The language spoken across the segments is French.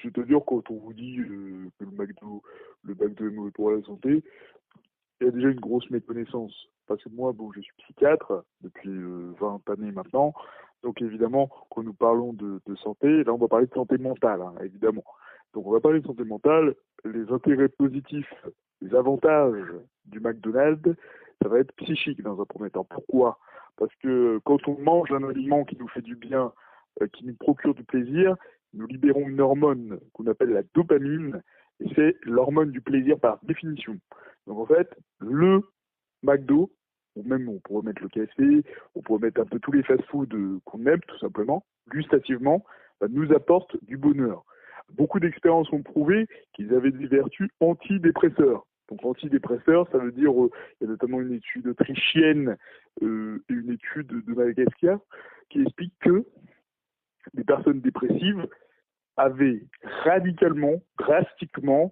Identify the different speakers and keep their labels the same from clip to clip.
Speaker 1: C'est-à-dire quand on vous dit que le McDo est mauvais pour la santé, il y a déjà une grosse méconnaissance. Parce que moi, bon, je suis psychiatre depuis 20 années maintenant. Donc évidemment, quand nous parlons de santé, là on va parler de santé mentale, hein, évidemment. Donc on va parler de santé mentale, les intérêts positifs, les avantages du McDonald's, ça va être psychique dans un premier temps. Pourquoi? Parce que quand on mange un aliment qui nous fait du bien, qui nous procure du plaisir, nous libérons une hormone qu'on appelle la dopamine, et c'est l'hormone du plaisir par définition. Donc en fait, le McDo, ou même on pourrait mettre le KFC, on pourrait mettre un peu tous les fast-foods qu'on aime tout simplement, gustativement, nous apporte du bonheur. Beaucoup d'expériences ont prouvé qu'ils avaient des vertus antidépresseurs. Donc antidépresseurs, ça veut dire, il y a notamment une étude autrichienne et une étude de Madagascar qui explique que les personnes dépressives avaient radicalement, drastiquement,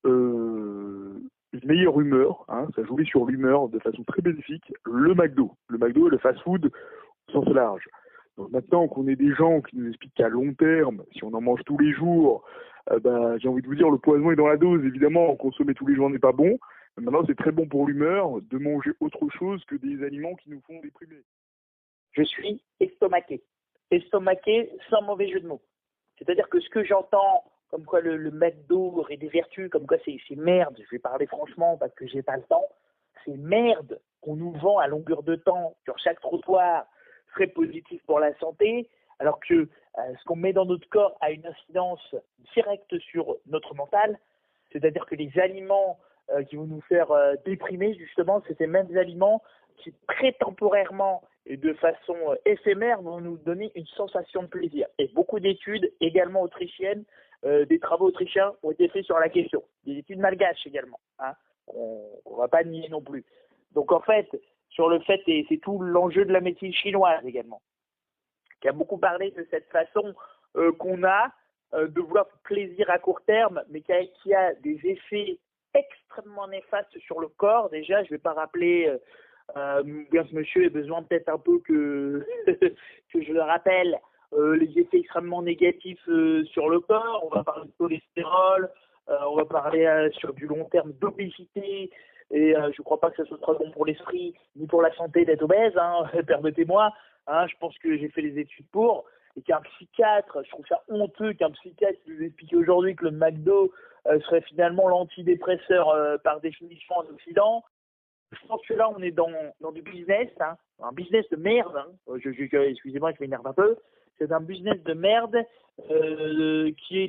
Speaker 1: une meilleure humeur, hein, ça jouait sur l'humeur de façon très bénéfique, le McDo. Le McDo est le fast-food au sens large. Donc maintenant qu'on est des gens qui nous expliquent qu'à long terme, si on en mange tous les jours, j'ai envie de vous dire, le poison est dans la dose. Évidemment, consommer tous les jours n'est pas bon. Mais maintenant, c'est très bon pour l'humeur de manger autre chose que des aliments qui nous font déprimer.
Speaker 2: Je suis estomaqué. Estomaqué sans mauvais jeu de mots. C'est-à-dire que ce que j'entends, comme quoi le McDo aurait des vertus, comme quoi c'est merde, je vais parler franchement parce que j'ai pas le temps, c'est merde qu'on nous vend à longueur de temps sur chaque trottoir serait positif pour la santé, alors que ce qu'on met dans notre corps a une incidence directe sur notre mental, c'est-à-dire que les aliments qui vont nous faire déprimer, justement, c'est ces mêmes aliments qui, très temporairement et de façon éphémère, vont nous donner une sensation de plaisir. Et beaucoup d'études, également autrichiennes, des travaux autrichiens ont été faits sur la question. Des études malgaches également, hein, qu'on ne va pas nier non plus. Donc en fait, sur le fait, et c'est tout l'enjeu de la médecine chinoise également, qui a beaucoup parlé de cette façon qu'on a de vouloir plaisir à court terme, mais qui a des effets extrêmement néfastes sur le corps. Déjà, je ne vais pas rappeler, bien ce monsieur ait besoin peut-être un peu que, que je le rappelle, les effets extrêmement négatifs sur le corps. On va parler de cholestérol, on va parler sur du long terme d'obésité, et je ne crois pas que ce soit très bon pour l'esprit ni pour la santé d'être obèse, hein, permettez-moi. Hein, je pense que j'ai fait les études pour, et qu'un psychiatre, je trouve ça honteux qu'un psychiatre nous explique aujourd'hui que le McDo serait finalement l'antidépresseur par définition en Occident. Je pense que là, on est dans du business, hein, un business de merde. Hein. Excusez-moi, je m'énerve un peu. C'est un business de merde qui est